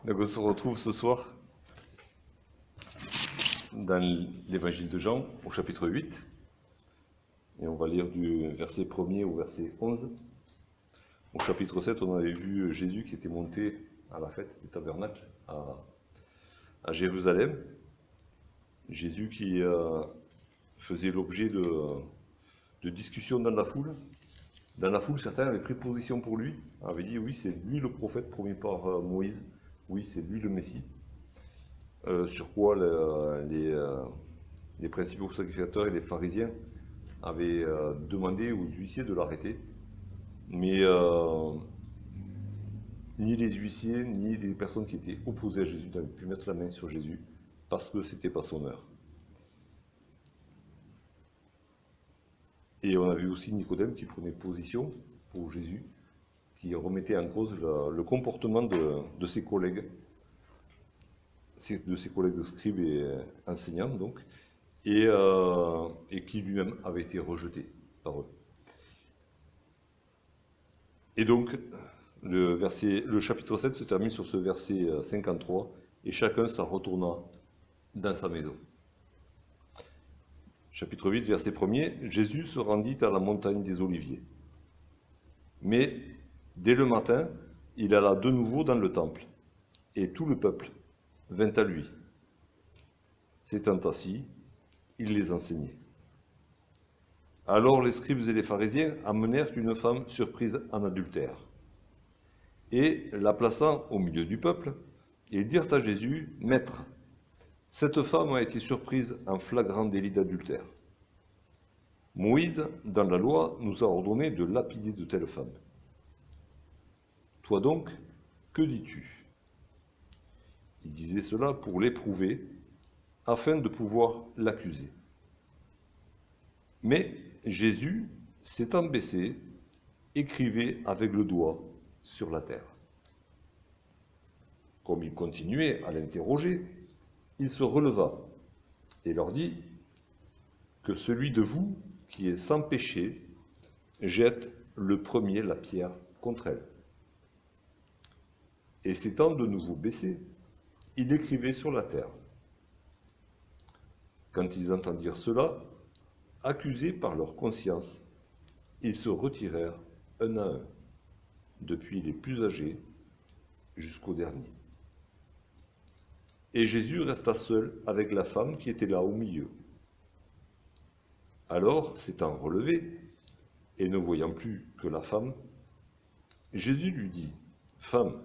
Donc on se retrouve ce soir dans l'évangile de Jean au chapitre 8 et on va lire du verset 1er au verset 11. Au chapitre 7, on avait vu Jésus qui était monté à la fête des tabernacles à Jérusalem. Jésus qui faisait l'objet de discussions dans la foule. Dans la foule, certains avaient pris position pour lui, avaient dit oui, c'est lui le prophète promis par Moïse, oui, c'est lui le Messie. Sur quoi les principaux sacrificateurs et les pharisiens avaient demandé aux huissiers de l'arrêter. Mais ni les huissiers, ni les personnes qui étaient opposées à Jésus n'avaient pu mettre la main sur Jésus, parce que ce n'était pas son heure. Et on a vu aussi Nicodème qui prenait position pour Jésus, qui remettait en cause le comportement de ses collègues, scribes et enseignants, donc, et qui lui-même avait été rejeté par eux. Et donc, le chapitre 7 se termine sur ce verset 53, et chacun s'en retourna dans sa maison. Chapitre 8, verset 1er, Jésus se rendit à la montagne des Oliviers. Mais, dès le matin, il alla de nouveau dans le temple, et tout le peuple vint à lui. S'étant assis, il les enseignait. Alors les scribes et les pharisiens amenèrent une femme surprise en adultère. Et, la plaçant au milieu du peuple, ils dirent à Jésus, « Maître, cette femme a été surprise en flagrant délit d'adultère. Moïse, dans la loi, nous a ordonné de lapider de telles femmes. Toi donc, que dis-tu » Il disait cela pour l'éprouver, afin de pouvoir l'accuser. Mais Jésus, s'étant baissé, écrivait avec le doigt sur la terre. Comme il continuait à l'interroger, il se releva et leur dit que celui de vous qui est sans péché jette le premier la pierre contre elle. Et s'étant de nouveau baissé, il écrivait sur la terre. Quand ils entendirent cela, accusés par leur conscience, ils se retirèrent un à un, depuis les plus âgés jusqu'au dernier. Et Jésus resta seul avec la femme qui était là au milieu. Alors, s'étant relevé, et ne voyant plus que la femme, Jésus lui dit, « Femme,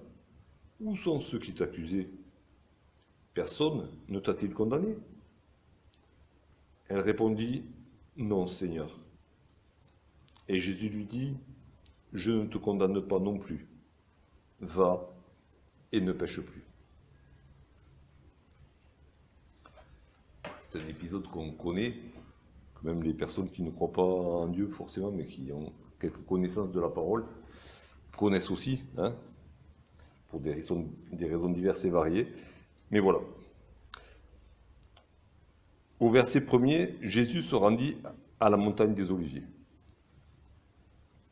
où sont ceux qui t'accusaient? Personne ne t'a-t-il condamné » Elle répondit, « Non, Seigneur. » Et Jésus lui dit, « Je ne te condamne pas non plus. Va et ne pêche plus. » C'est un épisode qu'on connaît, que même les personnes qui ne croient pas en Dieu forcément, mais qui ont quelques connaissances de la parole, connaissent aussi, hein, pour des raisons diverses et variées. Mais voilà. Au verset 1er, Jésus se rendit à la montagne des Oliviers.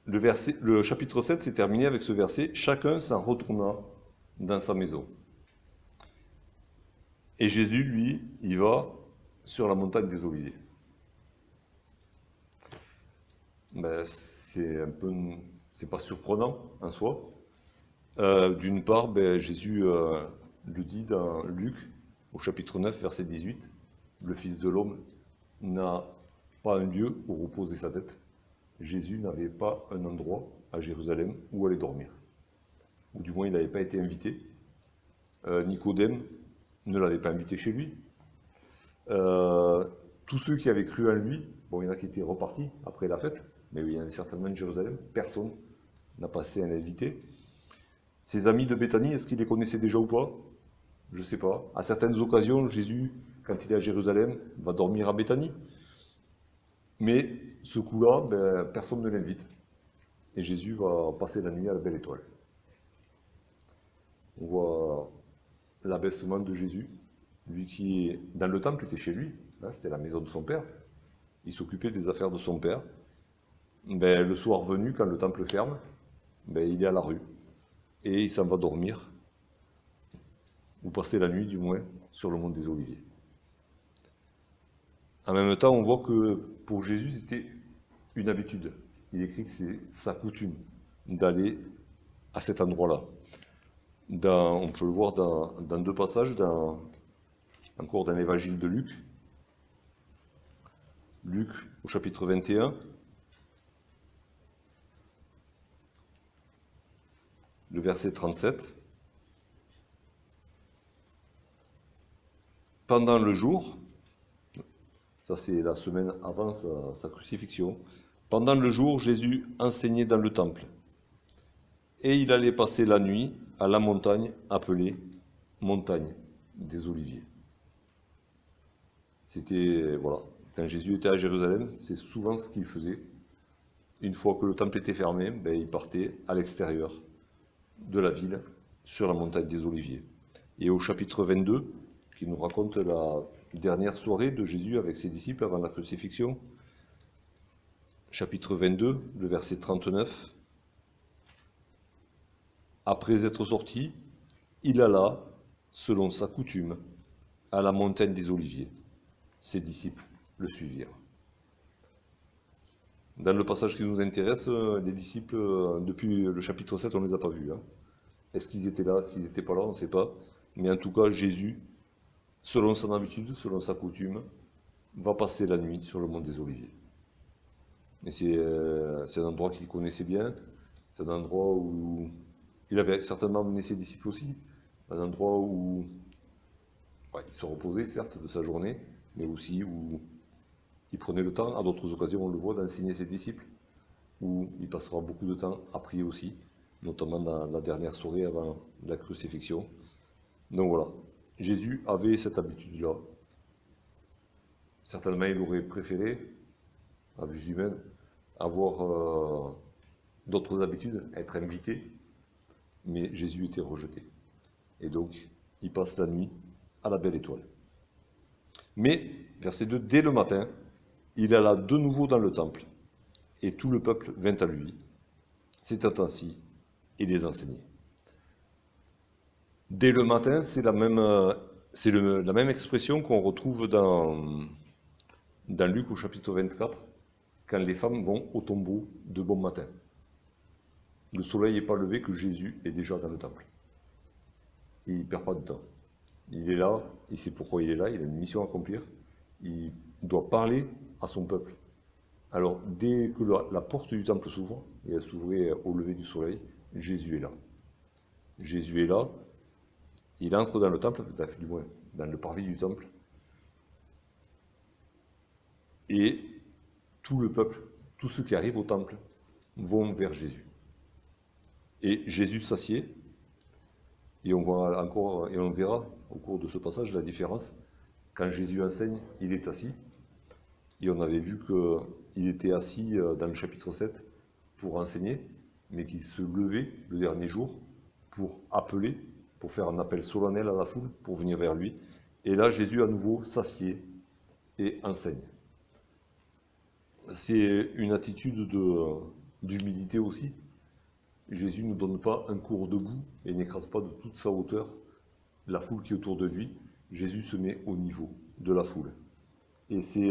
Le chapitre 7 s'est terminé avec ce verset, « Chacun s'en retourna dans sa maison. » Et Jésus, lui, il va sur la montagne des Oliviers. Ben, c'est pas surprenant en soi. D'une part, ben, Jésus le dit dans Luc, au chapitre 9, verset 18, « Le Fils de l'homme n'a pas un lieu où reposer sa tête. » Jésus n'avait pas un endroit à Jérusalem où aller dormir. Ou du moins, il n'avait pas été invité. Nicodème ne l'avait pas invité chez lui. Tous ceux qui avaient cru en lui, bon, il y en a qui étaient repartis après la fête, mais il y en avait certainement de Jérusalem, personne n'a passé à l'inviter. Ses amis de Béthanie, est-ce qu'il les connaissait déjà ou pas? Je ne sais pas. À certaines occasions, Jésus, quand il est à Jérusalem, va dormir à Béthanie. Mais ce coup-là, ben, personne ne l'invite. Et Jésus va passer la nuit à la Belle Étoile. On voit l'abaissement de Jésus. Lui qui, dans le temple, était chez lui. Hein, c'était la maison de son père. Il s'occupait des affaires de son père. Ben, le soir venu, quand le temple ferme, ben, il est à la rue. Et il s'en va dormir ou passer la nuit du moins, sur le mont des Oliviers. En même temps, on voit que pour Jésus, c'était une habitude. Il écrit que c'est sa coutume d'aller à cet endroit-là. On peut le voir dans deux passages, encore dans l'évangile de Luc. Luc au chapitre 21, le verset 37. Pendant le jour, ça c'est la semaine avant sa crucifixion, pendant le jour, Jésus enseignait dans le temple. Et il allait passer la nuit à la montagne appelée montagne des Oliviers. C'était, voilà, quand Jésus était à Jérusalem, c'est souvent ce qu'il faisait. Une fois que le temple était fermé, ben, il partait à l'extérieur de la ville, sur la montagne des Oliviers. Et au chapitre 22, qui nous raconte la dernière soirée de Jésus avec ses disciples avant la crucifixion, chapitre 22, le verset 39, après être sorti, il alla, selon sa coutume, à la montagne des Oliviers. Ses disciples le suivirent. Dans le passage qui nous intéresse, les disciples, depuis le chapitre 7, on ne les a pas vus. Est-ce qu'ils étaient là, est-ce qu'ils n'étaient pas là, on ne sait pas. Mais en tout cas, Jésus, selon son habitude, selon sa coutume, va passer la nuit sur le mont des Oliviers. Et c'est un endroit qu'il connaissait bien, c'est un endroit où il avait certainement amené ses disciples aussi, un endroit où il se reposait, certes, de sa journée, mais aussi où il prenait le temps, à d'autres occasions, on le voit, d'enseigner ses disciples, où il passera beaucoup de temps à prier aussi, notamment dans la dernière soirée avant la crucifixion. Donc voilà, Jésus avait cette habitude-là. Certainement, il aurait préféré, à vue humaine, avoir d'autres habitudes, être invité, mais Jésus était rejeté. Et donc, il passe la nuit à la belle étoile. Mais, verset 2, dès le matin, il alla de nouveau dans le temple, et tout le peuple vint à lui, s'étant assis, et les enseignait. Dès le matin, c'est la même expression qu'on retrouve dans Luc au chapitre 24, quand les femmes vont au tombeau de bon matin. Le soleil n'est pas levé que Jésus est déjà dans le temple. Il ne perd pas de temps. Il est là, il sait pourquoi il est là, il a une mission à accomplir. Il doit parler à son peuple. Alors, dès que la porte du temple s'ouvre, et elle s'ouvrait au lever du soleil, Jésus est là. Jésus est là, il entre dans le temple, peut-être du moins dans le parvis du temple, et tout le peuple, tous ceux qui arrivent au temple, vont vers Jésus. Et Jésus s'assied, et on voit encore, et on verra au cours de ce passage la différence. Quand Jésus enseigne, il est assis, et on avait vu qu'il était assis dans le chapitre 7 pour enseigner, mais qu'il se levait le dernier jour pour appeler, pour faire un appel solennel à la foule, pour venir vers lui. Et là, Jésus à nouveau s'assied et enseigne. C'est une attitude d'humilité aussi. Jésus ne donne pas un cours debout et n'écrase pas de toute sa hauteur la foule qui est autour de lui. Jésus se met au niveau de la foule. Et c'est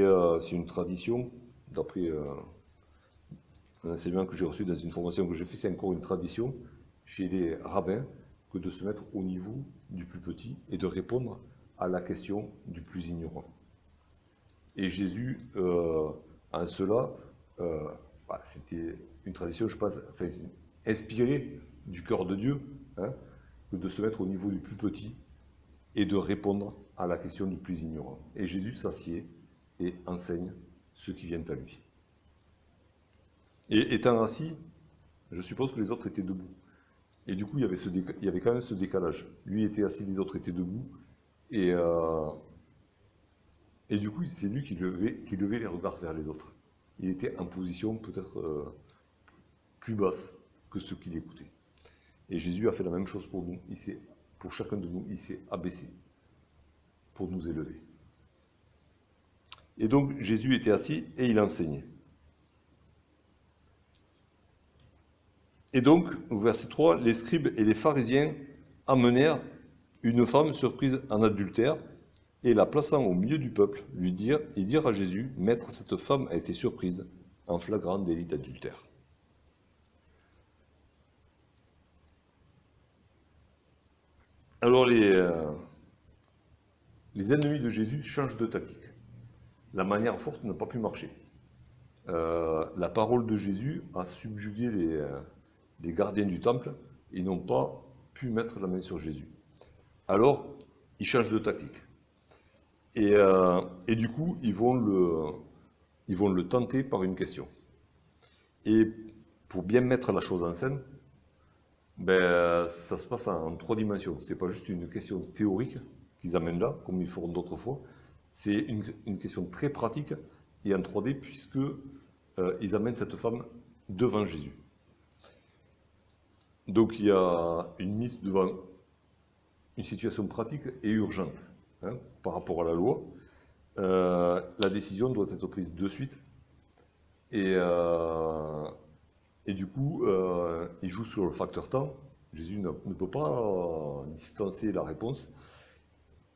une tradition, d'après un enseignement que j'ai reçu dans une formation que j'ai fait, c'est encore une tradition chez les rabbins que de se mettre au niveau du plus petit et de répondre à la question du plus ignorant. Et Jésus, en cela, c'était une tradition, je pense, inspirée du cœur de Dieu, que de se mettre au niveau du plus petit et de répondre à la question du plus ignorant. Et Jésus s'assied et enseigne ceux qui viennent à lui. Et étant assis, je suppose que les autres étaient debout. Et du coup, il y avait quand même ce décalage. Lui était assis, les autres étaient debout. Et du coup, c'est lui qui levait les regards vers les autres. Il était en position peut-être plus basse que ceux qui l'écoutaient. Et Jésus a fait la même chose pour nous. Pour chacun de nous, il s'est abaissé pour nous élever. Et donc, Jésus était assis et il enseignait. Et donc, au verset 3, les scribes et les pharisiens amenèrent une femme surprise en adultère, et la plaçant au milieu du peuple, et dire à Jésus, Maître, cette femme a été surprise en flagrant délit d'adultère. Alors les ennemis de Jésus changent de tactique. La manière forte n'a pas pu marcher. La parole de Jésus a subjugué les gardiens du temple. Ils n'ont pas pu mettre la main sur Jésus. Alors, ils changent de tactique. Et du coup, ils vont le tenter par une question. Et pour bien mettre la chose en scène, ben, ça se passe en 3 dimensions. Ce n'est pas juste une question théorique qu'ils amènent là, comme ils feront d'autres fois. C'est une question très pratique et en 3D, puisque ils amènent cette femme devant Jésus. Donc il y a une mise devant une situation pratique et urgente hein, par rapport à la loi. La décision doit être prise de suite. Et du coup, il joue sur le facteur temps. Jésus ne peut pas distancer la réponse.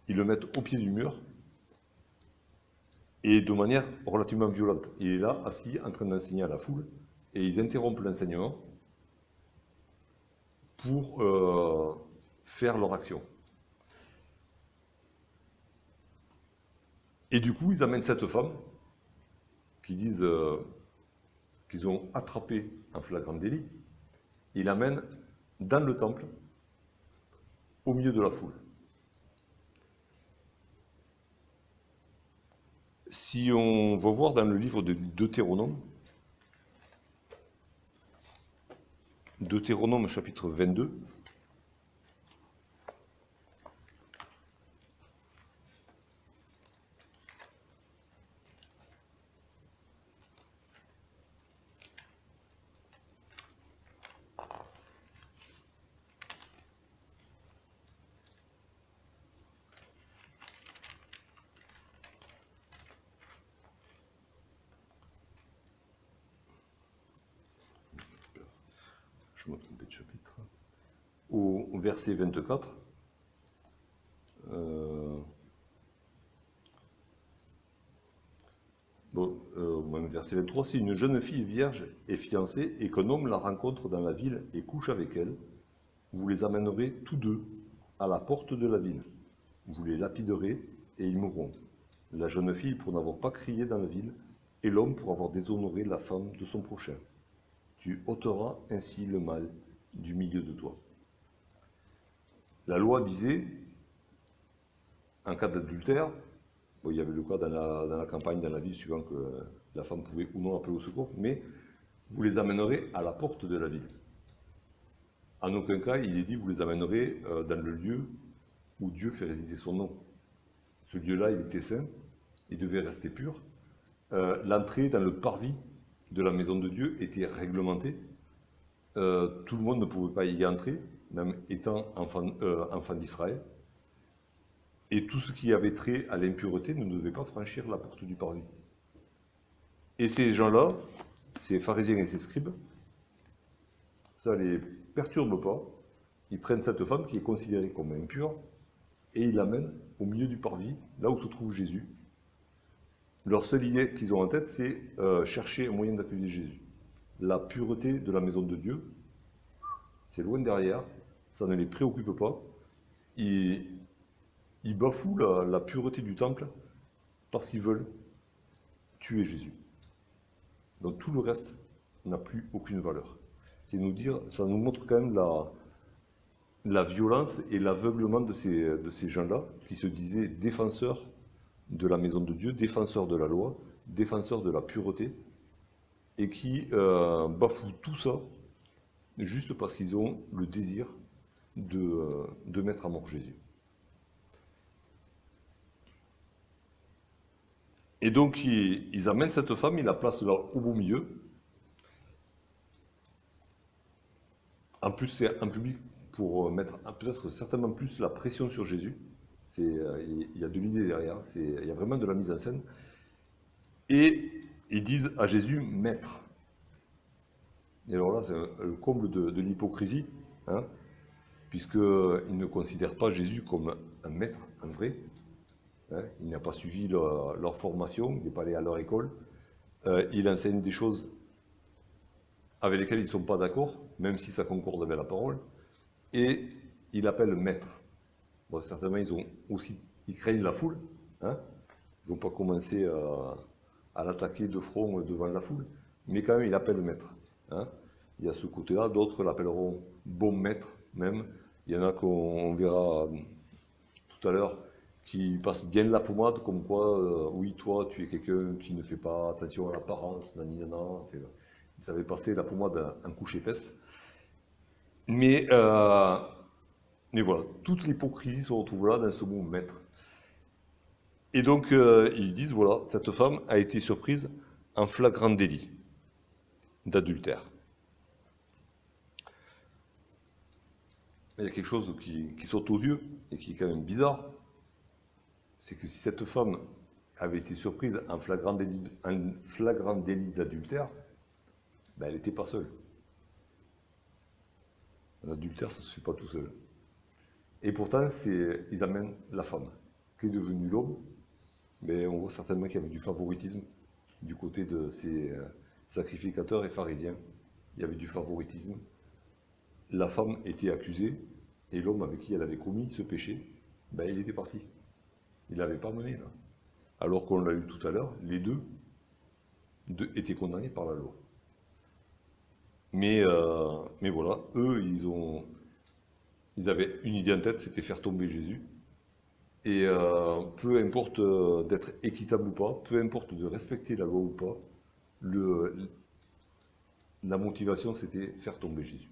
Ils le mettent au pied du mur et de manière relativement violente. Il est là, assis, en train d'enseigner à la foule, et ils interrompent l'enseignement pour faire leur action. Et du coup, ils amènent cette femme, qui disent qu'ils ont attrapé un flagrant délit, et ils l'amènent dans le temple, au milieu de la foule. Si on va voir dans le livre de Deutéronome chapitre 22, je me trompais de chapitre, au verset 24, verset 23, si une jeune fille vierge est fiancée et qu'un homme la rencontre dans la ville et couche avec elle, vous les amènerez tous deux à la porte de la ville. Vous les lapiderez et ils mourront. La jeune fille pour n'avoir pas crié dans la ville, et l'homme pour avoir déshonoré la femme de son prochain. Tu ôteras ainsi le mal du milieu de toi. La loi disait, en cas d'adultère, bon, il y avait le cas dans la campagne, dans la ville, suivant que la femme pouvait ou non appeler au secours, mais vous les amènerez à la porte de la ville. En aucun cas, il est dit, vous les amènerez dans le lieu où Dieu fait résider son nom. Ce lieu-là, il était saint, il devait rester pur. L'entrée dans le parvis de la maison de Dieu était réglementée. Tout le monde ne pouvait pas y entrer, même étant enfant d'Israël. Et tout ce qui avait trait à l'impureté ne devait pas franchir la porte du parvis. Et ces gens-là, ces pharisiens et ces scribes, ça ne les perturbe pas. Ils prennent cette femme qui est considérée comme impure et ils l'amènent au milieu du parvis, là où se trouve Jésus. Leur seule idée qu'ils ont en tête, c'est chercher un moyen d'accuser Jésus. La pureté de la maison de Dieu, c'est loin derrière, ça ne les préoccupe pas. Ils bafouent la pureté du temple parce qu'ils veulent tuer Jésus. Donc tout le reste n'a plus aucune valeur. C'est nous dire, ça nous montre quand même la violence et l'aveuglement de ces gens-là qui se disaient défenseurs de la maison de Dieu, défenseurs de la loi, défenseurs de la pureté, et qui bafouent tout ça juste parce qu'ils ont le désir de mettre à mort Jésus. Et donc ils amènent cette femme, ils la placent là au beau milieu. En plus, c'est un public pour mettre peut-être certainement plus la pression sur Jésus. Il y a de l'idée derrière, il y a vraiment de la mise en scène. Et ils disent à Jésus, Maître. Et alors là, c'est le comble de l'hypocrisie, hein, puisqu'ils ne considèrent pas Jésus comme un maître, un vrai. Hein, il n'a pas suivi leur formation, il n'est pas allé à leur école. Il enseigne des choses avec lesquelles ils ne sont pas d'accord, même si ça concorde avec la parole. Et il appelle maître. Bon, certainement, ils craignent la foule. Hein, ils ne vont pas commencer à l'attaquer de front devant la foule. Mais quand même, il appelle maître. Hein. Il y a ce côté-là. D'autres l'appelleront bon maître, même. Il y en a qu'on verra tout à l'heure qui passent bien la pommade, comme quoi, oui, toi, tu es quelqu'un qui ne fait pas attention à l'apparence, nanana. Enfin, ils savaient passer la pommade en couche-épaisse. Mais voilà, toute l'hypocrisie se retrouve là dans ce mot maître. Et donc, ils disent, voilà, cette femme a été surprise en flagrant délit d'adultère. Il y a quelque chose qui saute aux yeux et qui est quand même bizarre, c'est que si cette femme avait été surprise en flagrant délit d'adultère, ben elle n'était pas seule. L'adultère, ça ne se fait pas tout seul. Et pourtant, ils amènent la femme, qui est devenue l'homme, mais on voit certainement qu'il y avait du favoritisme du côté de ces sacrificateurs et pharisiens. Il y avait du favoritisme. La femme était accusée, et l'homme avec qui elle avait commis ce péché, ben, il était parti. Il n'avait pas mené, là. Alors qu'on l'a eu tout à l'heure, les deux étaient condamnés par la loi. Mais voilà, eux, ils avaient une idée en tête, c'était faire tomber Jésus. Et peu importe d'être équitable ou pas, peu importe de respecter la loi ou pas, la motivation, c'était faire tomber Jésus.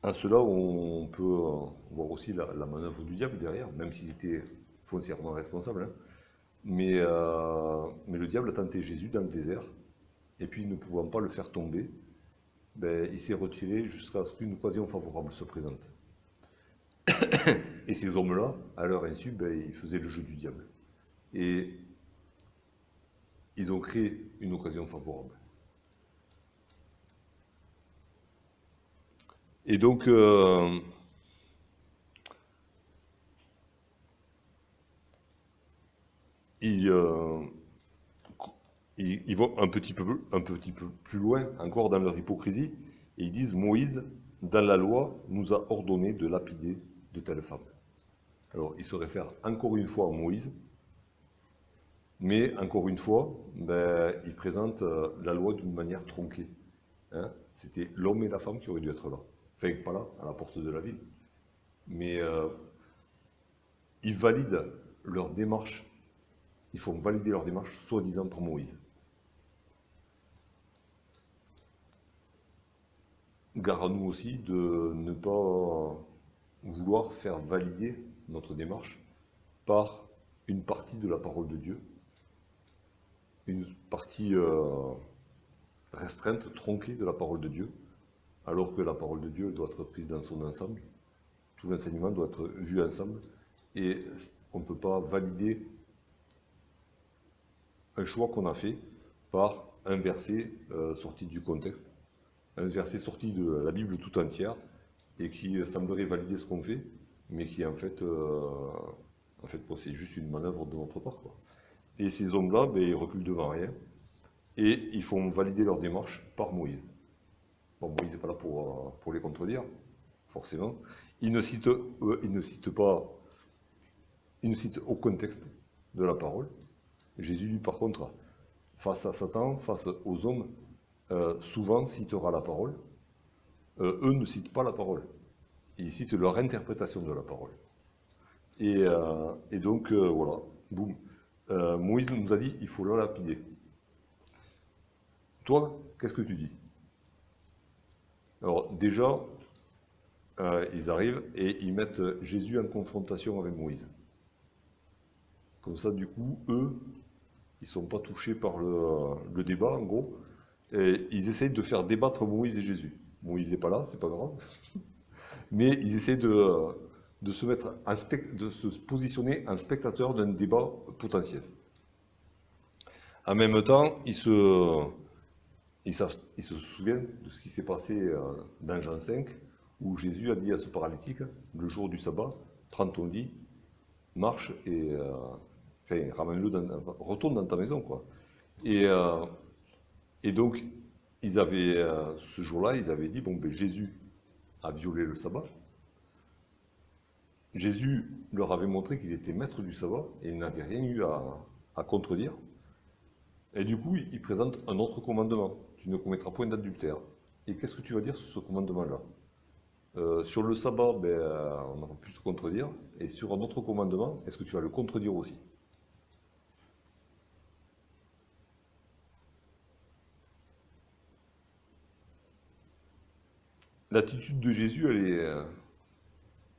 En cela, on peut voir aussi la manœuvre du diable derrière, même s'ils étaient foncièrement responsables. Hein. Mais le diable a tenté Jésus dans le désert, et puis ne pouvant pas le faire tomber, ben, il s'est retiré jusqu'à ce qu'une occasion favorable se présente. Et ces hommes-là, à leur insu, ben, ils faisaient le jeu du diable. Et ils ont créé une occasion favorable. Et donc, ils vont un petit peu plus loin encore dans leur hypocrisie, et ils disent, Moïse, dans la loi, nous a ordonné de lapider de telles femmes. Alors, ils se réfèrent encore une fois à Moïse, mais encore une fois, ben, ils présentent la loi d'une manière tronquée. Hein. C'était l'homme et la femme qui auraient dû être là. Enfin, pas là, à la porte de la ville. Mais ils valident leur démarche, ils font valider leur démarche, soi-disant par Moïse. Gare à nous aussi de ne pas vouloir faire valider notre démarche par une partie de la parole de Dieu, une partie restreinte, tronquée de la parole de Dieu, alors que la parole de Dieu doit être prise dans son ensemble, tout l'enseignement doit être vu ensemble, et on ne peut pas valider un choix qu'on a fait par un verset sorti du contexte, un verset sorti de la Bible tout entière, et qui semblerait valider ce qu'on fait, mais qui en fait c'est juste une manœuvre de notre part, quoi. Et ces hommes-là, ben, ils reculent devant rien, et ils font valider leur démarche par Moïse. Bon, Moïse n'est pas là pour les contredire, forcément. Il ne cite aucun texte de la parole. Jésus, lui, par contre, face à Satan, face aux hommes, souvent citera la parole. Eux ne citent pas la parole. Ils citent leur interprétation de la parole. Et donc, voilà, boum. Moïse nous a dit, il faut la lapider. Toi, qu'est-ce que tu dis? Alors, déjà, ils arrivent et ils mettent Jésus en confrontation avec Moïse. Comme ça, du coup, eux, ils ne sont pas touchés par le débat, en gros. Et ils essayent de faire débattre Moïse et Jésus. Moïse n'est pas là, c'est pas grave. Mais ils essayent de se positionner en spectateur d'un débat potentiel. En même temps, ils se ils se souviennent de ce qui s'est passé dans Jean 5, où Jésus a dit à ce paralytique, le jour du sabbat, prends ton lit, marche et enfin, retourne dans ta maison, quoi. Et, euh, et donc, ce jour-là, ils avaient dit, bon, ben, Jésus a violé le sabbat. Jésus leur avait montré qu'il était maître du sabbat et il n'avait rien eu à contredire. Et du coup, il présente un autre commandement. Tu ne commettras point d'adultère. Et qu'est-ce que tu vas dire sur ce commandement-là? Sur le sabbat, ben, on aura pu se contredire. Et sur un autre commandement, est-ce que tu vas le contredire aussi? L'attitude de Jésus,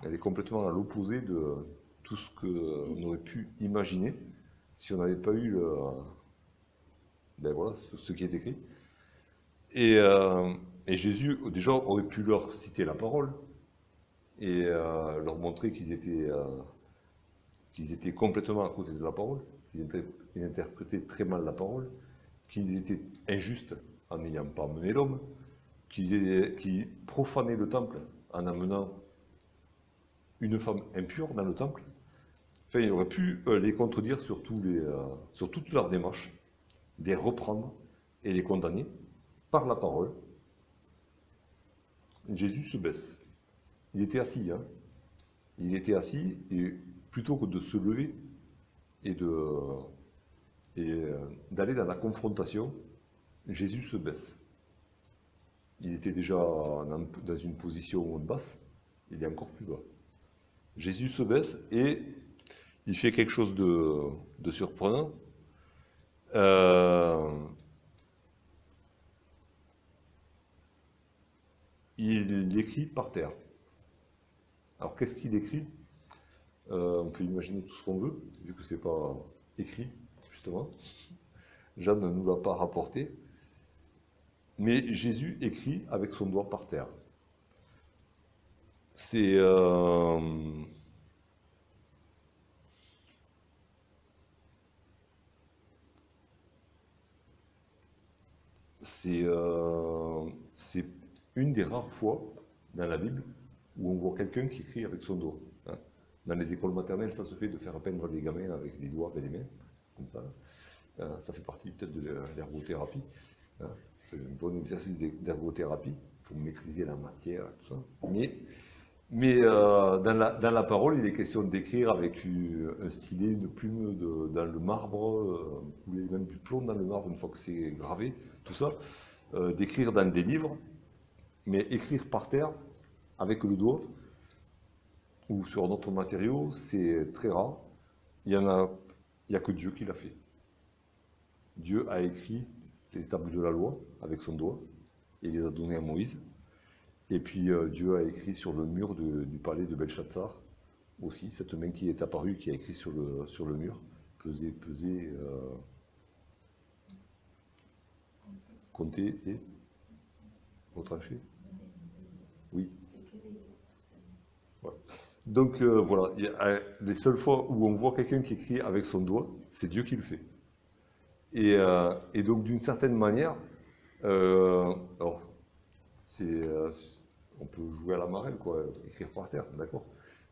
elle est complètement à l'opposé de tout ce qu'on aurait pu imaginer si on n'avait pas eu ben voilà, ce qui est écrit. Et, euh, et Jésus, déjà, aurait pu leur citer la parole et leur montrer qu'ils étaient complètement à côté de la parole, qu'ils interprétaient très mal la parole, qu'ils étaient injustes en n'ayant pas mené l'homme, qu'ils profanaient le temple en amenant une femme impure dans le temple. Enfin, il aurait pu les contredire sur toute leur démarche, les reprendre et les condamner par la parole. Jésus se baisse. Il était assis, hein. Il était assis et plutôt que de se lever et d'aller dans la confrontation, Jésus se baisse. Il était déjà dans une position basse, il est encore plus bas. Jésus se baisse et il fait quelque chose de surprenant. Il écrit par terre. Alors qu'est-ce qu'il écrit? On peut imaginer tout ce qu'on veut, vu que ce n'est pas écrit, justement. Jeanne ne nous l'a pas rapporté. Mais Jésus écrit avec son doigt par terre. C'est c'est une des rares fois dans la Bible où on voit quelqu'un qui écrit avec son doigt. Hein. Dans les écoles maternelles, ça se fait de faire peindre les gamins avec les doigts et les mains, comme ça. Ça fait partie peut-être de l'ergothérapie. Hein. C'est un bon exercice d'ergothérapie pour maîtriser la matière, tout ça. Mais dans la parole, il est question d'écrire avec un stylet, une plume dans le marbre, ou même du plomb dans le marbre une fois que c'est gravé, tout ça. D'écrire dans des livres, mais écrire par terre avec le doigt ou sur un autre matériau, c'est très rare. Il y a que Dieu qui l'a fait. Dieu a écrit les tables de la loi avec son doigt et il les a données à Moïse. Et puis Dieu a écrit sur le mur du palais de Belshazzar aussi, cette main qui est apparue, qui a écrit sur le mur, peser, compter et retrancher. Oui. Ouais. Donc voilà, les seules fois où on voit quelqu'un qui écrit avec son doigt, c'est Dieu qui le fait. Et donc d'une certaine manière, alors, on peut jouer à la marelle, quoi, écrire par terre, d'accord.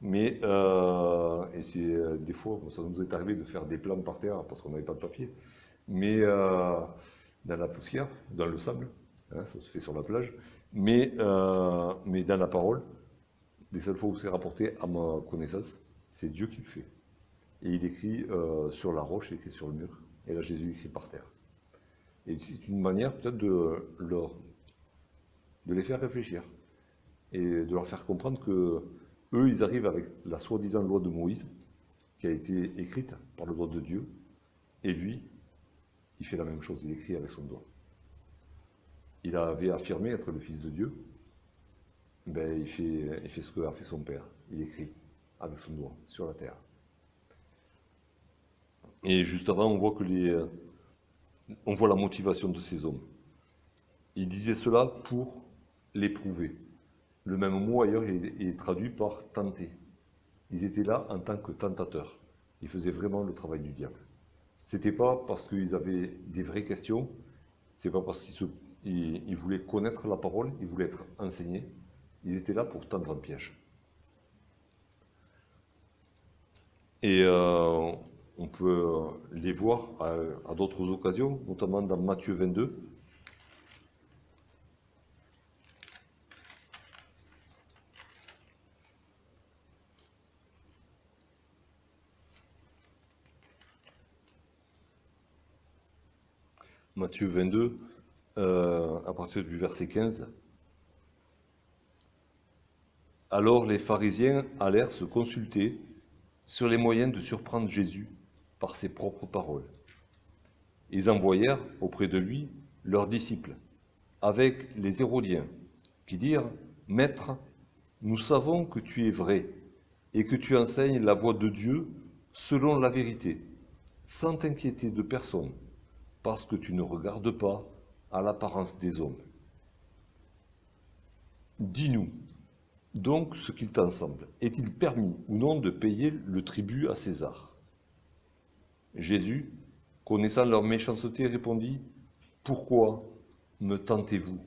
Mais des fois, ça nous est arrivé de faire des plans par terre parce qu'on n'avait pas de papier. Mais dans la poussière, dans le sable, hein, ça se fait sur la plage. Mais dans la parole, les seules fois où c'est rapporté à ma connaissance, c'est Dieu qui le fait. Et il écrit sur la roche, il écrit sur le mur. Et là, Jésus écrit par terre. Et c'est une manière peut-être de les faire réfléchir et de leur faire comprendre que eux, ils arrivent avec la soi-disant loi de Moïse, qui a été écrite par le doigt de Dieu, et lui, il fait la même chose, il écrit avec son doigt. Il avait affirmé être le Fils de Dieu, ben, il fait ce qu'a fait son Père, il écrit avec son doigt sur la terre. Et juste avant, on voit on voit la motivation de ces hommes. Ils disaient cela pour l'éprouver. Le même mot ailleurs est traduit par tenter. Ils étaient là en tant que tentateurs. Ils faisaient vraiment le travail du diable. C'était pas parce qu'ils avaient des vraies questions, c'est pas parce qu'ils se ils voulaient connaître la parole, ils voulaient être enseignés. Ils étaient là pour tendre un piège. Et on peut les voir à d'autres occasions, notamment dans Matthieu 22. Matthieu 22, à partir du verset 15. Alors les pharisiens allèrent se consulter sur les moyens de surprendre Jésus par ses propres paroles. Ils envoyèrent auprès de lui leurs disciples, avec les Hérodiens, qui dirent « Maître, nous savons que tu es vrai et que tu enseignes la voie de Dieu selon la vérité, sans t'inquiéter de personne, parce que tu ne regardes pas à l'apparence des hommes. Dis-nous donc ce qu'il t'en semble. Est-il permis ou non de payer le tribut à César ?» Jésus, connaissant leur méchanceté, répondit « Pourquoi me tentez-vous,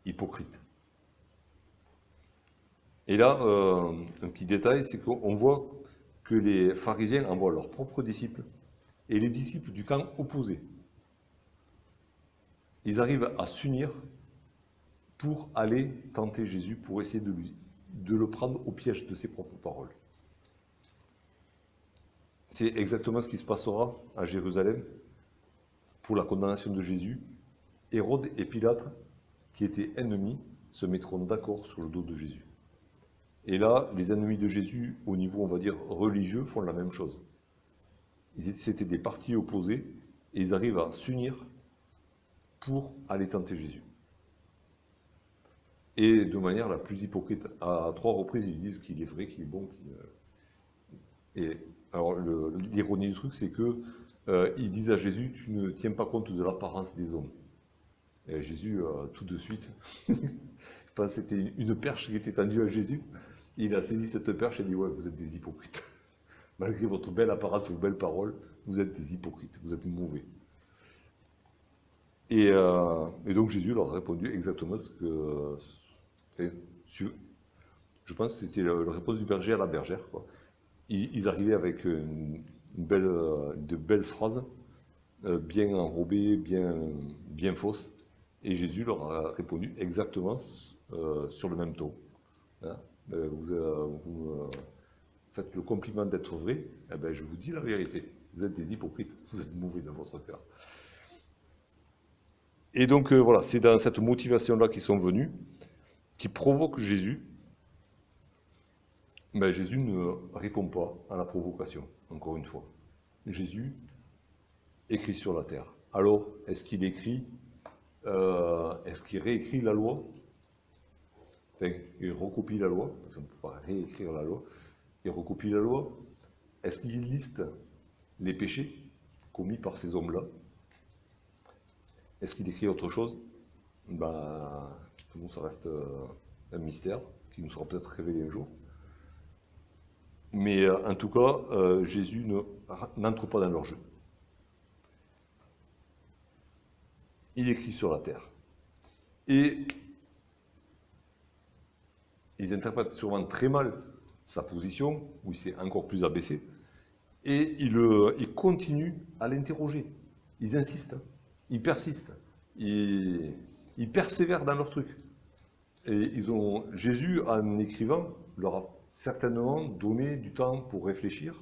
hypocrite ?» Et là, un petit détail, c'est qu'on voit que les pharisiens envoient leurs propres disciples et les disciples du camp opposé. Ils arrivent à s'unir pour aller tenter Jésus, pour essayer de le prendre au piège de ses propres paroles. C'est exactement ce qui se passera à Jérusalem pour la condamnation de Jésus. Hérode et Pilate, qui étaient ennemis, se mettront d'accord sur le dos de Jésus. Et là, les ennemis de Jésus, au niveau, on va dire, religieux, font la même chose. C'était des partis opposés, et ils arrivent à s'unir pour aller tenter Jésus. Et de manière la plus hypocrite. À 3 reprises, ils disent qu'il est vrai, qu'il est bon. Et alors, l'ironie du truc, c'est que ils disent à Jésus, tu ne tiens pas compte de l'apparence des hommes. Et Jésus, tout de suite, je pense que c'était une perche qui était tendue à Jésus. Il a saisi cette perche et dit, ouais, vous êtes des hypocrites. Malgré votre belle apparence, vos belles paroles, vous êtes des hypocrites, vous êtes mauvais. Et donc Jésus leur a répondu exactement ce que... je pense que c'était la réponse du berger à la bergère, quoi. Ils arrivaient avec de belles phrases, bien enrobées, bien fausses, et Jésus leur a répondu exactement sur le même ton. Hein, vous faites le compliment d'être vrai, eh ben, je vous dis la vérité. Vous êtes des hypocrites, vous êtes mauvais dans votre cœur. Et donc voilà, c'est dans cette motivation-là qu'ils sont venus, qui provoque Jésus. Mais Jésus ne répond pas à la provocation, encore une fois. Jésus écrit sur la terre. Alors, est-ce qu'il écrit, est-ce qu'il réécrit la loi? Enfin, il recopie la loi, parce qu'on ne peut pas réécrire la loi. Il recopie la loi. Est-ce qu'il liste les péchés commis par ces hommes-là? Est-ce qu'il écrit autre chose? Bon, ça reste un mystère qui nous sera peut-être révélé un jour. Mais en tout cas, Jésus n'entre pas dans leur jeu. Il écrit sur la terre. Et ils interprètent sûrement très mal sa position, où il s'est encore plus abaissé, et ils continuent à l'interroger. Ils insistent, ils persistent, ils persévèrent dans leur truc. Et Jésus, en écrivant, leur a certainement donné du temps pour réfléchir,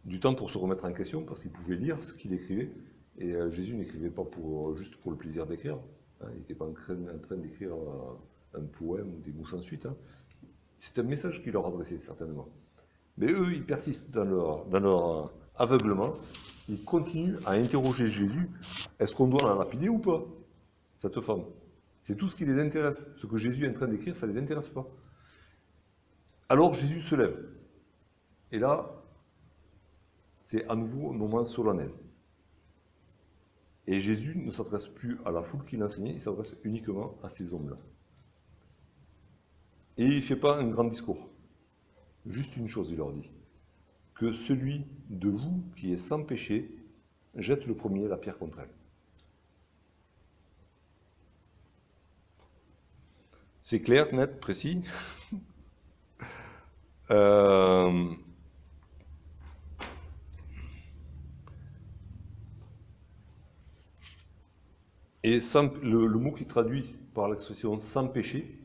du temps pour se remettre en question, parce qu'il pouvait lire ce qu'il écrivait. Et Jésus n'écrivait pas juste pour le plaisir d'écrire. Hein, il n'était pas en train d'écrire un poème ou des mots sans suite. Hein. C'est un message qu'il leur adressait, certainement. Mais eux, ils persistent dans leur aveuglement. Ils continuent à interroger Jésus. Est-ce qu'on doit la lapider ou pas, cette femme? C'est tout ce qui les intéresse. Ce que Jésus est en train d'écrire, ça ne les intéresse pas. Alors Jésus se lève. Et là, c'est à nouveau un moment solennel. Et Jésus ne s'adresse plus à la foule qu'il enseignait, il s'adresse uniquement à ces hommes-là. Et il ne fait pas un grand discours. Juste une chose, il leur dit. Que celui de vous qui est sans péché jette le premier la pierre contre elle. C'est clair, net, précis. Euh, et le mot qui traduit par l'expression sans péché,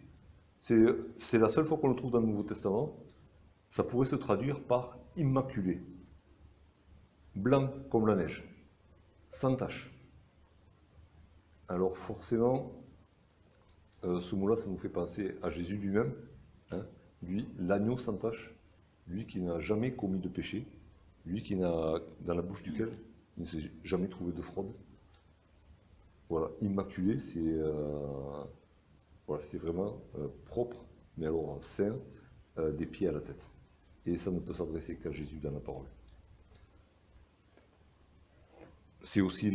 c'est la seule fois qu'on le trouve dans le Nouveau Testament. Ça pourrait se traduire par immaculé, blanc comme la neige, sans tache. Alors forcément, ce mot-là, ça nous fait penser à Jésus lui-même, hein, lui, l'agneau sans tache, lui qui n'a jamais commis de péché, lui qui n'a, dans la bouche duquel il ne s'est jamais trouvé de fraude. Voilà, immaculé, voilà, c'est vraiment propre, mais alors saint, des pieds à la tête. Et ça ne peut s'adresser qu'à Jésus dans la parole. C'est aussi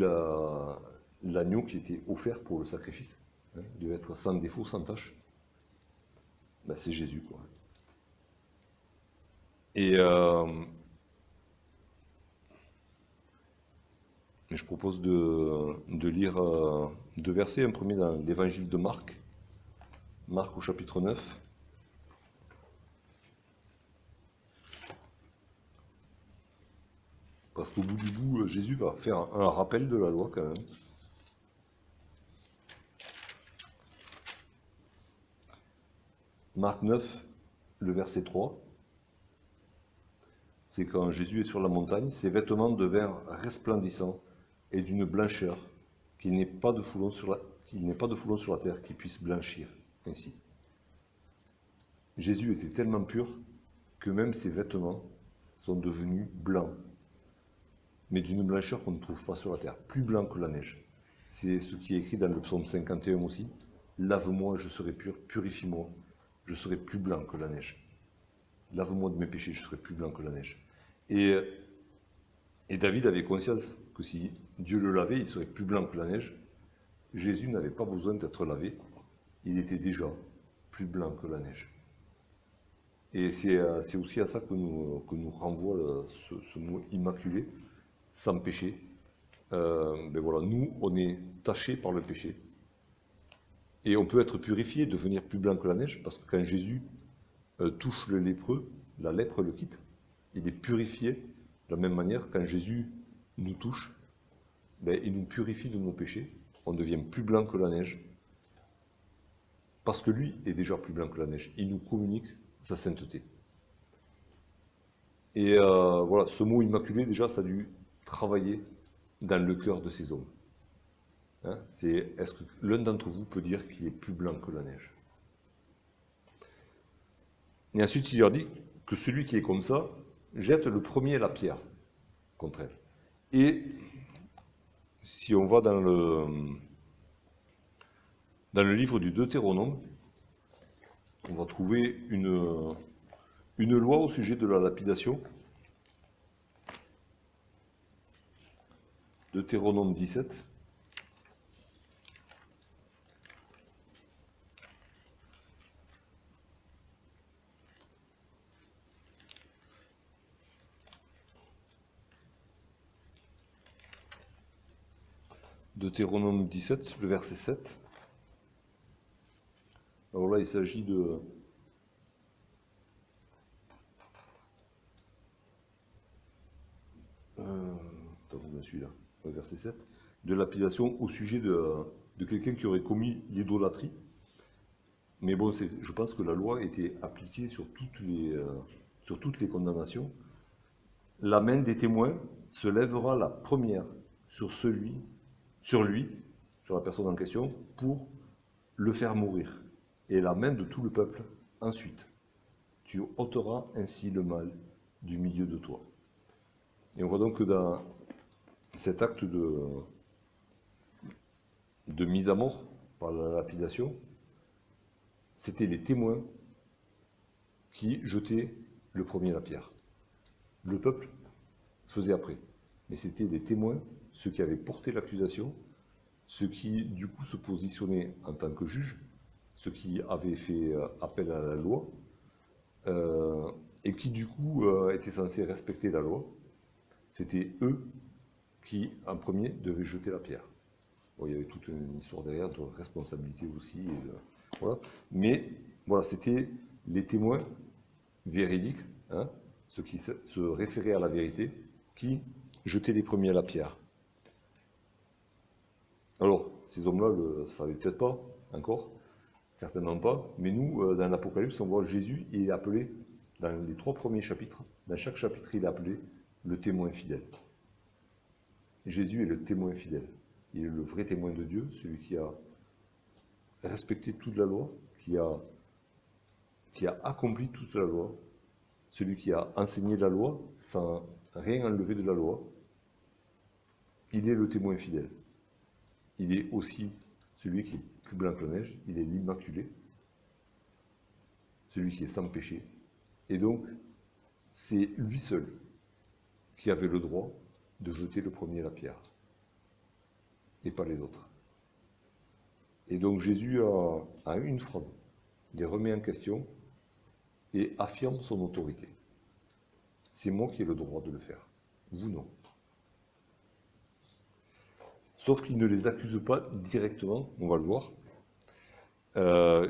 l'agneau qui était offert pour le sacrifice. Hein, il devait être sans défaut, sans tache. Ben, c'est Jésus, quoi. Et je propose de lire deux versets. Un premier dans l'évangile de Marc, Marc au chapitre 9. Parce qu'au bout du bout, Jésus va faire un rappel de la loi quand même. Marc 9, le verset 3. C'est quand Jésus est sur la montagne, ses vêtements devinrent resplendissants et d'une blancheur qu'il n'est pas de foulon sur la terre qui puisse blanchir ainsi. Jésus était tellement pur que même ses vêtements sont devenus blancs, mais d'une blancheur qu'on ne trouve pas sur la terre, plus blanc que la neige. C'est ce qui est écrit dans le psaume 51 aussi. Lave-moi, je serai pur, purifie-moi, je serai plus blanc que la neige. Lave-moi de mes péchés, je serai plus blanc que la neige. Et David avait conscience que si Dieu le lavait, il serait plus blanc que la neige. Jésus n'avait pas besoin d'être lavé, il était déjà plus blanc que la neige. Et c'est aussi à ça que nous renvoie ce mot immaculé, sans péché. Ben voilà, nous, on est tachés par le péché. Et on peut être purifié, devenir plus blanc que la neige, parce que quand Jésus touche le lépreux, la lèpre le quitte. Il est purifié de la même manière. Quand Jésus nous touche, ben, il nous purifie de nos péchés. On devient plus blanc que la neige. Parce que lui est déjà plus blanc que la neige. Il nous communique sa sainteté. Et voilà, ce mot immaculé, déjà, ça a dû travailler dans le cœur de ces hommes. Hein, est-ce que l'un d'entre vous peut dire qu'il est plus blanc que la neige? Et ensuite, il leur dit que celui qui est comme ça jette le premier la pierre contre elle. Et si on va dans le livre du Deutéronome, on va trouver une loi au sujet de la lapidation. Deutéronome 17. Deutéronome 17, le verset 7. Alors là, il s'agit de... celui-là, le verset 7. De lapidation au sujet de quelqu'un qui aurait commis l'idolâtrie. Mais bon, je pense que la loi était appliquée sur toutes les condamnations. La main des témoins se lèvera la première sur lui, sur la personne en question, pour le faire mourir. Et la main de tout le peuple ensuite. Tu ôteras ainsi le mal du milieu de toi. Et on voit donc que dans cet acte de mise à mort par la lapidation, c'était les témoins qui jetaient le premier la pierre. Le peuple faisait après. Mais c'était les témoins, ceux qui avaient porté l'accusation, ceux qui, du coup, se positionnaient en tant que juges, ceux qui avaient fait appel à la loi, et qui, du coup, étaient censés respecter la loi. C'était eux qui, en premier, devaient jeter la pierre. Bon, il y avait toute une histoire derrière de responsabilité aussi, Voilà. Mais voilà, c'était les témoins véridiques, hein, ceux qui se référaient à la vérité, qui jetaient les premiers à la pierre. Alors, ces hommes-là ne le savaient peut-être pas encore, certainement pas, mais nous, dans l'Apocalypse, on voit Jésus, il est appelé, dans les 3 premiers chapitres, dans chaque chapitre, il est appelé le témoin fidèle. Jésus est le témoin fidèle. Il est le vrai témoin de Dieu, celui qui a respecté toute la loi, qui a accompli toute la loi, celui qui a enseigné la loi sans rien enlever de la loi. Il est le témoin fidèle. Il est aussi celui qui est plus blanc que la neige, il est l'immaculé, celui qui est sans péché. Et donc, c'est lui seul qui avait le droit de jeter le premier la pierre, et pas les autres. Et donc Jésus a une phrase, il remet en question et affirme son autorité. C'est moi qui ai le droit de le faire, vous non. Sauf qu'il ne les accuse pas directement, on va le voir.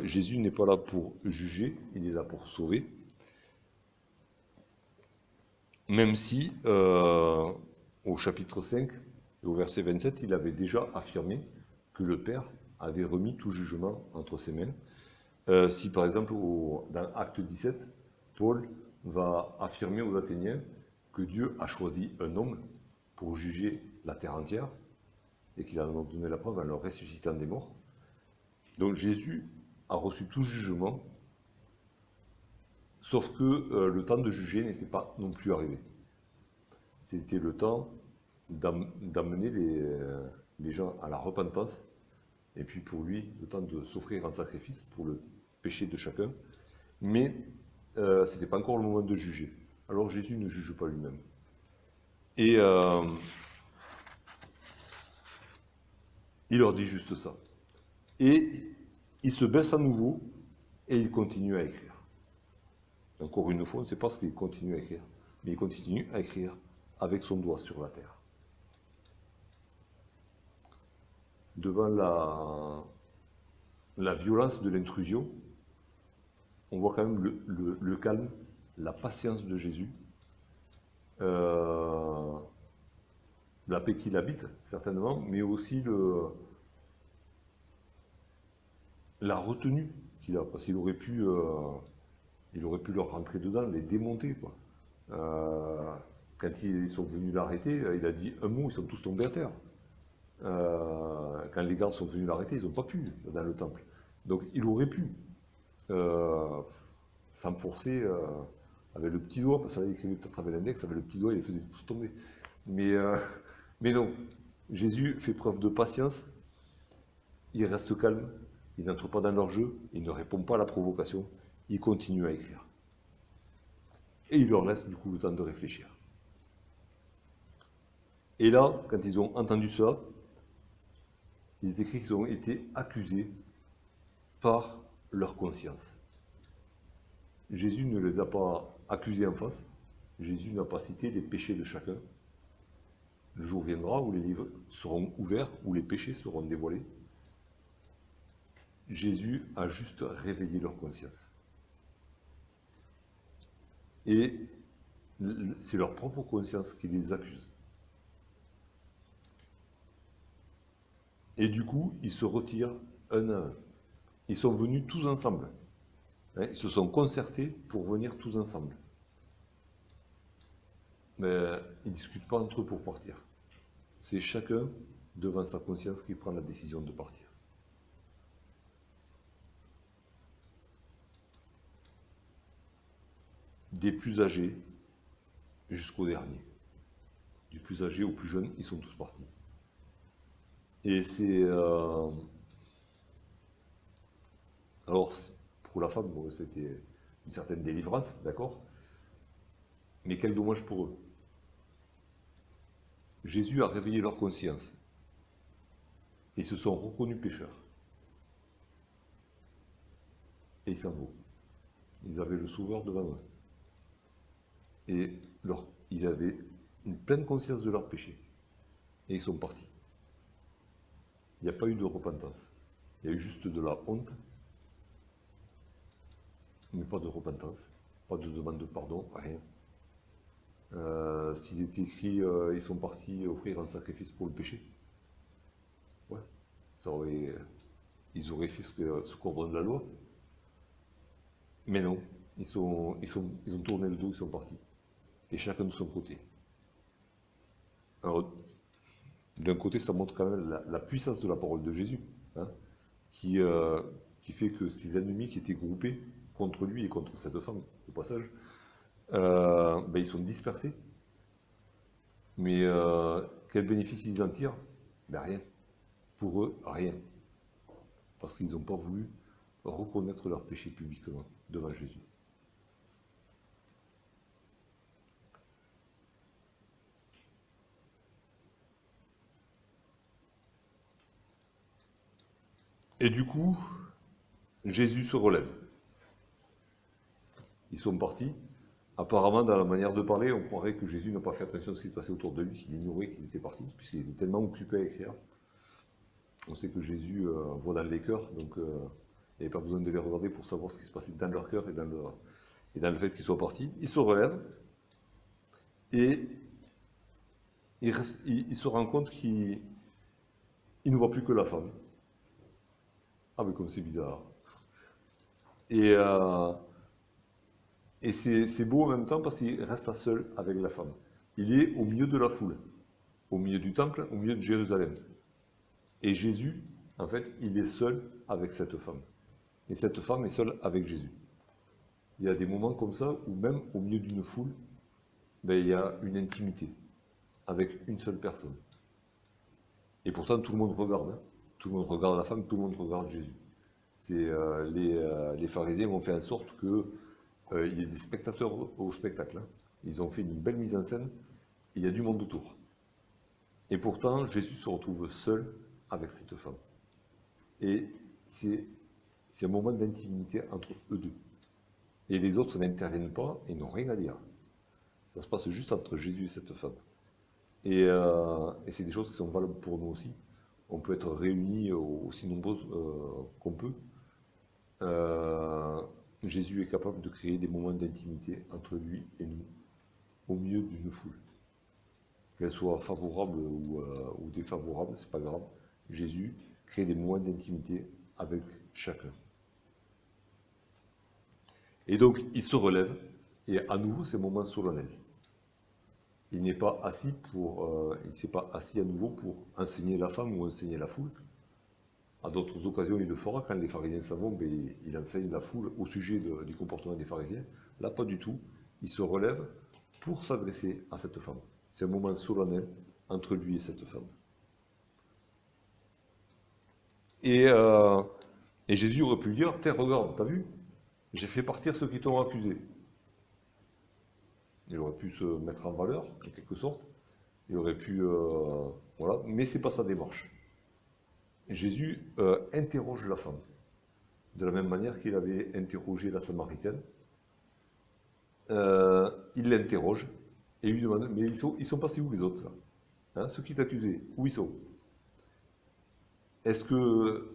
Jésus n'est pas là pour juger, il est là pour sauver. Même si, au chapitre 5 et au verset 27, il avait déjà affirmé que le Père avait remis tout jugement entre ses mains. Si par exemple, dans Acte 17, Paul va affirmer aux Athéniens que Dieu a choisi un homme pour juger la terre entière, et qu'il en a donné la preuve en le ressuscitant des morts. Donc Jésus a reçu tout jugement, sauf que le temps de juger n'était pas non plus arrivé. C'était le temps d'amener les gens à la repentance, et puis pour lui, le temps de s'offrir en sacrifice pour le péché de chacun. Mais ce n'était pas encore le moment de juger. Alors Jésus ne juge pas lui-même. Et il leur dit juste ça. Et il se baisse à nouveau et il continue à écrire. Encore une fois, on ne sait pas ce qu'il continue à écrire, mais il continue à écrire avec son doigt sur la terre. Devant la violence de l'intrusion, on voit quand même le calme, la patience de Jésus, la paix qu'il habite, certainement, mais aussi la retenue qu'il a, parce qu'il aurait pu leur rentrer dedans, les démonter, quoi. Quand ils sont venus l'arrêter, il a dit un mot, ils sont tous tombés à terre. Quand les gardes sont venus l'arrêter, ils n'ont pas pu dans le temple. Donc il aurait pu s'enforcer avec le petit doigt, parce qu'il écrivait peut-être avec l'index, avec le petit doigt, il les faisait tous tomber. Mais non, Jésus fait preuve de patience, il reste calme, il n'entre pas dans leur jeu, il ne répond pas à la provocation, il continue à écrire. Et il leur laisse du coup le temps de réfléchir. Et là, quand ils ont entendu ça, il est écrit qu'ils ont été accusés par leur conscience. Jésus ne les a pas accusés en face, Jésus n'a pas cité les péchés de chacun. Le jour viendra où les livres seront ouverts, où les péchés seront dévoilés. Jésus a juste réveillé leur conscience. Et c'est leur propre conscience qui les accuse. Et du coup, ils se retirent un à un. Ils sont venus tous ensemble. Ils se sont concertés pour venir tous ensemble. Mais ils ne discutent pas entre eux pour partir. C'est chacun, devant sa conscience, qui prend la décision de partir. Des plus âgés jusqu'au dernier. Du plus âgé au plus jeune, ils sont tous partis. Et c'est... Alors, pour la femme, bon, c'était une certaine délivrance, d'accord? Mais quel dommage pour eux. Jésus a réveillé leur conscience. Ils se sont reconnus pécheurs. Et ils s'en vont. Ils avaient le Sauveur devant eux. Et ils avaient une pleine conscience de leur péché. Et ils sont partis. Il n'y a pas eu de repentance. Il y a eu juste de la honte mais pas de repentance, pas de demande de pardon, rien. S'il était écrit ils sont partis offrir un sacrifice pour le péché, ouais, ils auraient fait ce qu'ordonne la loi. Mais non, ils ont tourné le dos, ils sont partis. Et chacun de son côté. Alors, d'un côté, ça montre quand même la puissance de la parole de Jésus, hein, qui, qui fait que ses ennemis qui étaient groupés contre lui et contre cette femme, au passage, ben, ils sont dispersés. Mais quel bénéfice ils en tirent? Ben rien. Pour eux, rien. Parce qu'ils n'ont pas voulu reconnaître leur péché publiquement devant Jésus. Et du coup, Jésus se relève. Ils sont partis. Apparemment, dans la manière de parler, on croirait que Jésus n'a pas fait attention à ce qui se passait autour de lui, qu'il ignorait qu'ils étaient partis, puisqu'il était tellement occupé à écrire. On sait que Jésus voit dans les cœurs, donc il n'y avait pas besoin de les regarder pour savoir ce qui se passait dans leur cœur et dans le fait qu'ils soient partis. Il se relève et il se rend compte qu'il ne voit plus que la femme. Ah, mais comme c'est bizarre. Et c'est beau en même temps parce qu'il reste seul avec la femme. Il est au milieu de la foule, au milieu du temple, au milieu de Jérusalem. Et Jésus, en fait, il est seul avec cette femme. Et cette femme est seule avec Jésus. Il y a des moments comme ça où même au milieu d'une foule, ben, il y a une intimité avec une seule personne. Et pourtant, tout le monde regarde. Hein. Tout le monde regarde la femme, tout le monde regarde Jésus. Les pharisiens ont fait en sorte qu'il y ait des spectateurs au spectacle. Hein. Ils ont fait une belle mise en scène. Et il y a du monde autour. Et pourtant, Jésus se retrouve seul avec cette femme. Et c'est un moment d'intimité entre eux deux. Et les autres n'interviennent pas et n'ont rien à dire. Ça se passe juste entre Jésus et cette femme. Et c'est des choses qui sont valables pour nous aussi. On peut être réunis aussi nombreux qu'on peut. Jésus est capable de créer des moments d'intimité entre lui et nous, au milieu d'une foule. Qu'elle soit favorable ou défavorable, c'est pas grave. Jésus crée des moments d'intimité avec chacun. Et donc, il se relève, et à nouveau, c'est un moment solennel. Il n'est pas assis il ne s'est pas assis à nouveau pour enseigner la femme ou enseigner la foule. À d'autres occasions, il le fera. Quand les pharisiens s'en vont, ben, il enseigne la foule au sujet du comportement des pharisiens. Là, pas du tout. Il se relève pour s'adresser à cette femme. C'est un moment solennel entre lui et cette femme. Et Jésus aurait pu dire, tiens, regarde, t'as vu? J'ai fait partir ceux qui t'ont accusé. Il aurait pu se mettre en valeur, en quelque sorte. Il aurait pu... voilà, mais ce n'est pas sa démarche. Jésus interroge la femme, de la même manière qu'il avait interrogé la Samaritaine. Il l'interroge et lui demande, mais ils sont passés où les autres là, hein, ceux qui t'accusaient, où ils sont? Est-ce que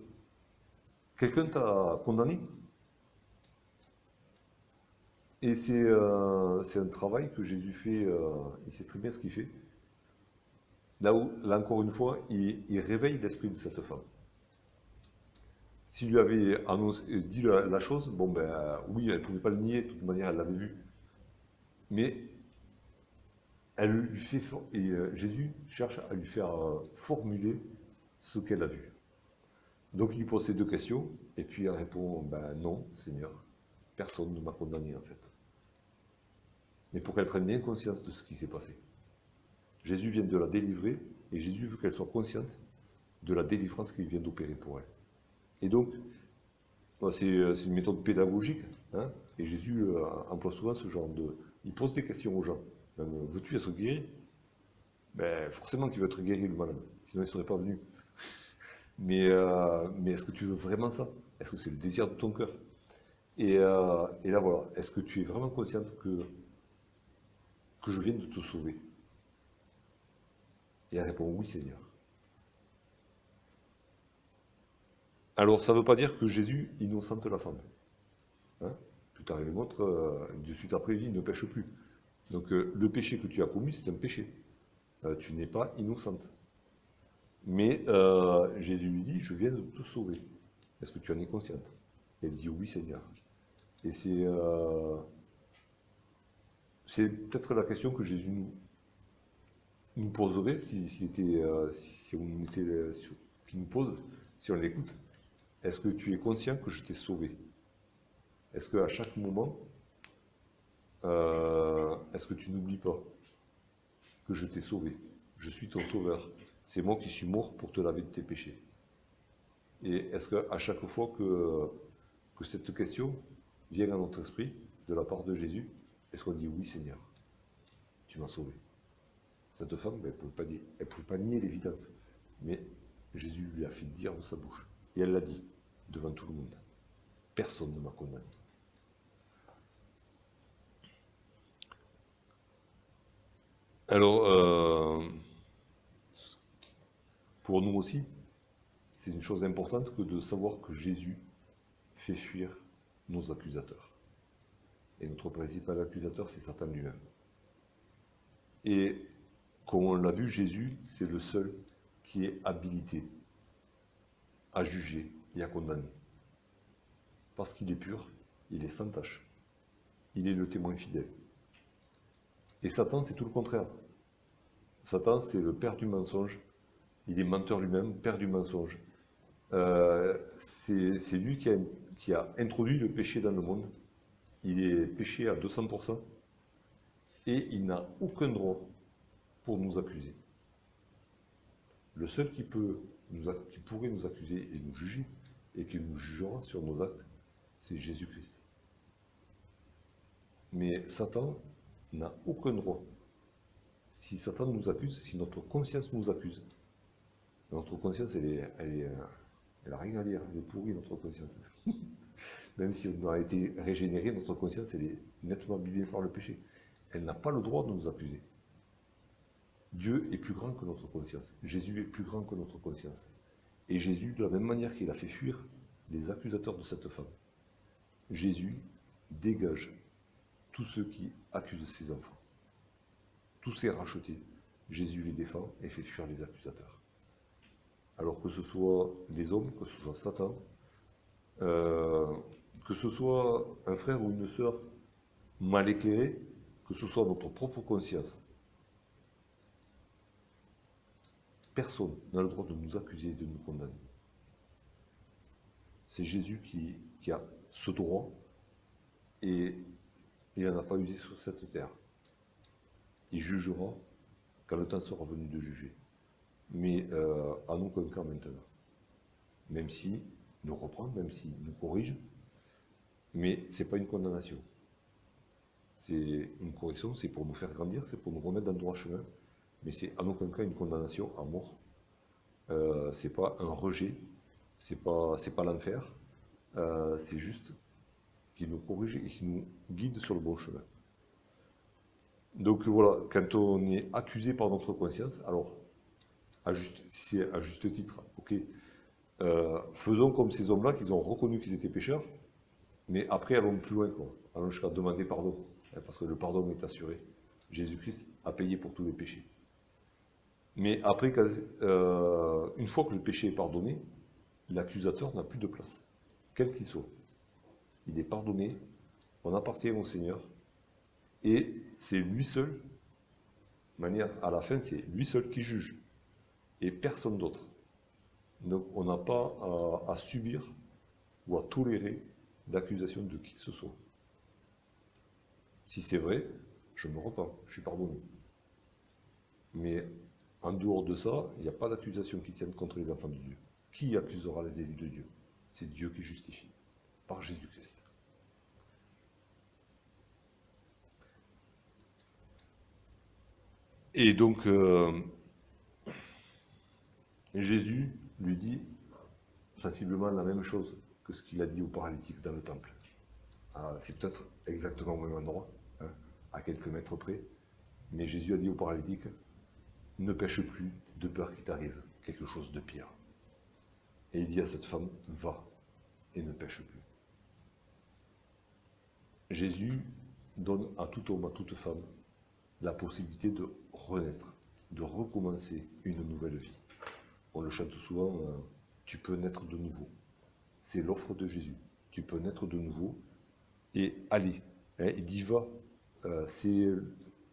quelqu'un t'a condamné? Et c'est un travail que Jésus fait, il sait très bien ce qu'il fait. Là encore une fois, il réveille l'esprit de cette femme. S'il lui avait dit la chose, bon ben oui, elle ne pouvait pas le nier, de toute manière elle l'avait vu. Mais elle lui fait, et Jésus cherche à lui faire formuler ce qu'elle a vu. Donc il lui pose ces deux questions, et puis elle répond, ben non, Seigneur, personne ne m'a condamné en fait. Mais pour qu'elle prenne bien conscience de ce qui s'est passé. Jésus vient de la délivrer, et Jésus veut qu'elle soit consciente de la délivrance qu'il vient d'opérer pour elle. Et donc, c'est une méthode pédagogique, hein, et Jésus emploie souvent ce genre de... Il pose des questions aux gens. Veux-tu être guéri? Ben, forcément qu'il veut être guéri, le malade, sinon il ne serait pas venu. Mais est-ce que tu veux vraiment ça? Est-ce que c'est le désir de ton cœur? Et là, voilà, est-ce que tu es vraiment consciente que je viens de te sauver? Et elle répond, oui, Seigneur. Alors, ça ne veut pas dire que Jésus innocente la femme. Hein? Tout arrive une autre, de suite après, il dit ne pêche plus. Donc le péché que tu as commis, c'est un péché. Tu n'es pas innocente. Mais Jésus lui dit, je viens de te sauver. Est-ce que tu en es consciente? Et elle dit, oui Seigneur. Et c'est peut-être la question que Jésus nous poserait, si on était, qu'il nous pose, si on l'écoute. Est-ce que tu es conscient que je t'ai sauvé? Est-ce qu'à chaque moment, est-ce que tu n'oublies pas que je t'ai sauvé? Je suis ton sauveur. C'est moi qui suis mort pour te laver de tes péchés. Et est-ce qu'à chaque fois que cette question vient à notre esprit de la part de Jésus, est-ce qu'on dit oui Seigneur, tu m'as sauvé? Cette femme, elle ne pouvait pas nier l'évidence. Mais Jésus lui a fait dire de sa bouche. Et elle l'a dit devant tout le monde. Personne ne m'a condamné. Alors, pour nous aussi, c'est une chose importante que de savoir que Jésus fait fuir nos accusateurs. Et notre principal accusateur, c'est Satan lui-même. Et comme on l'a vu, Jésus, c'est le seul qui est habilité à juger et à condamner. Parce qu'il est pur, il est sans tache. Il est le témoin fidèle. Et Satan, c'est tout le contraire. Satan, c'est le père du mensonge. Il est menteur lui-même, père du mensonge. C'est lui qui a introduit le péché dans le monde. Il est péché à 200%. Et il n'a aucun droit pour nous accuser. Le seul qui pourrait nous accuser et nous juger, et qui nous jugera sur nos actes, c'est Jésus-Christ. Mais Satan n'a aucun droit. Si Satan nous accuse, si notre conscience nous accuse, notre conscience, elle a rien à dire, elle est pourrie, notre conscience. Même si on a été régénéré, notre conscience, elle est nettement abîmée par le péché. Elle n'a pas le droit de nous accuser. Dieu est plus grand que notre conscience. Jésus est plus grand que notre conscience. Et Jésus, de la même manière qu'il a fait fuir les accusateurs de cette femme, Jésus dégage tous ceux qui accusent ses enfants. Tous ces rachetés, Jésus les défend et fait fuir les accusateurs. Alors que ce soit les hommes, que ce soit Satan, que ce soit un frère ou une sœur mal éclairé, que ce soit notre propre conscience, personne n'a le droit de nous accuser et de nous condamner. C'est Jésus qui a ce droit et il n'en a pas usé sur cette terre. Il jugera quand le temps sera venu de juger. Mais en aucun cas maintenant. Même s'il nous reprend, même s'il nous corrige, mais ce n'est pas une condamnation. C'est une correction, c'est pour nous faire grandir, c'est pour nous remettre dans le droit chemin, mais c'est en aucun cas une condamnation à mort. C'est pas un rejet, c'est pas l'enfer, c'est juste qu'il nous corrige et qu'il nous guide sur le bon chemin. Donc voilà, quand on est accusé par notre conscience, alors, si c'est à juste titre, ok, faisons comme ces hommes-là, qu'ils ont reconnu qu'ils étaient pécheurs, mais après allons plus loin, quoi. Allons jusqu'à demander pardon, parce que le pardon est assuré. Jésus-Christ a payé pour tous les péchés. Mais après, une fois que le péché est pardonné, l'accusateur n'a plus de place, quel qu'il soit. Il est pardonné, on appartient au Seigneur, et c'est lui seul, à la fin, c'est lui seul qui juge, et personne d'autre. Donc on n'a pas à subir ou à tolérer l'accusation de qui que ce soit. Si c'est vrai, je me repens, je suis pardonné. Mais en dehors de ça, il n'y a pas d'accusation qui tienne contre les enfants de Dieu. Qui accusera les élus de Dieu? C'est Dieu qui justifie, par Jésus-Christ. Et donc, Jésus lui dit sensiblement la même chose que ce qu'il a dit au paralytique dans le temple. C'est peut-être exactement au même endroit, hein, à quelques mètres près, mais Jésus a dit au paralytique, ne pêche plus de peur qu'il t'arrive quelque chose de pire. Et il dit à cette femme, va et ne pêche plus. Jésus donne à tout homme, à toute femme, la possibilité de renaître, de recommencer une nouvelle vie. On le chante souvent, tu peux naître de nouveau. C'est l'offre de Jésus. Tu peux naître de nouveau et aller. Hein, il dit va.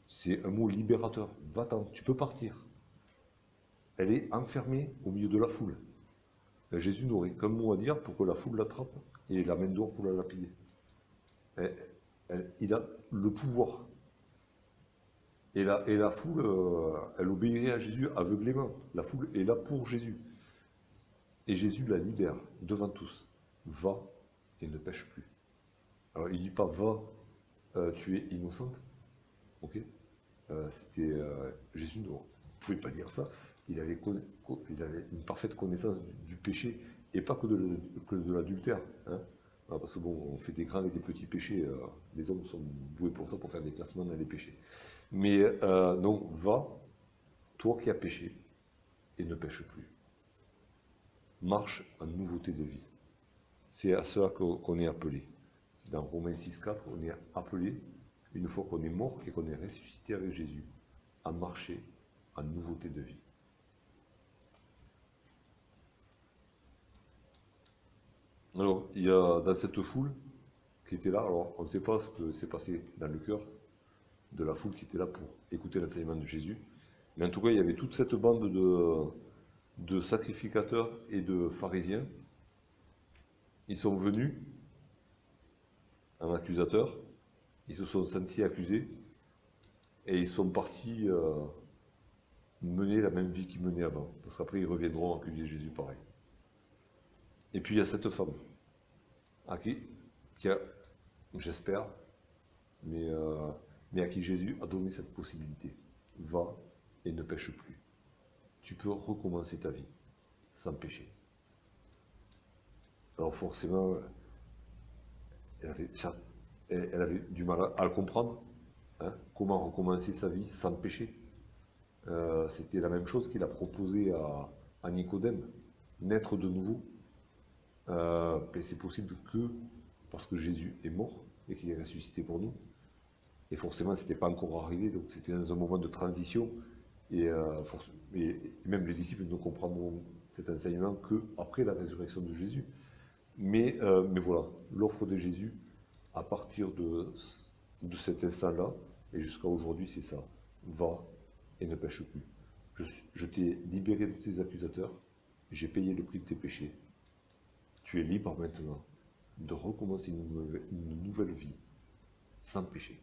C'est un mot libérateur. Va-t'en, tu peux partir. Elle est enfermée au milieu de la foule. Jésus n'aurait qu'un mot à dire pour que la foule l'attrape et la main d'or pour la lapider. Il a le pouvoir. Et la foule, elle obéirait à Jésus aveuglément. La foule est là pour Jésus. Et Jésus la libère devant tous. Va et ne pêche plus. Alors il ne dit pas va, tu es innocente. Ok. Jésus ne pouvait pas dire ça. Il avait une parfaite connaissance du péché et pas que de l'adultère. Hein. Parce que bon, on fait des grands et des petits péchés. Les hommes sont doués pour ça, pour faire des classements dans les péchés. Mais non, va, toi qui as péché, et ne pêche plus. Marche en nouveauté de vie. C'est à cela qu'on est appelé. C'est dans Romains 6,4, on est appelé, une fois qu'on est mort et qu'on est ressuscité avec Jésus, à marcher en nouveauté de vie. Alors, il y a dans cette foule qui était là, alors on ne sait pas ce que s'est passé dans le cœur de la foule qui était là pour écouter l'enseignement de Jésus, mais en tout cas, il y avait toute cette bande de sacrificateurs et de pharisiens. Ils sont venus en accusateurs, ils se sont sentis accusés, et ils sont partis mener la même vie qu'ils menaient avant, parce qu'après ils reviendront accuser Jésus pareil. Et puis il y a cette femme, qui a, j'espère, mais à qui Jésus a donné cette possibilité. Va et ne pêche plus. Tu peux recommencer ta vie sans pécher. Alors forcément, elle avait du mal à le comprendre. Hein, comment recommencer sa vie sans péché. C'était la même chose qu'il a proposé à Nicodème. Naître de nouveau. C'est possible que parce que Jésus est mort et qu'il est ressuscité pour nous. Et forcément, ce n'était pas encore arrivé, donc c'était dans un moment de transition. Et même les disciples ne comprendront cet enseignement qu'après la résurrection de Jésus. Mais voilà, l'offre de Jésus, à partir de cet instant-là, et jusqu'à aujourd'hui, c'est ça. Va et ne pêche plus. Je t'ai libéré de tes accusateurs, j'ai payé le prix de tes péchés. Tu es libre maintenant de recommencer une nouvelle vie, sans péché.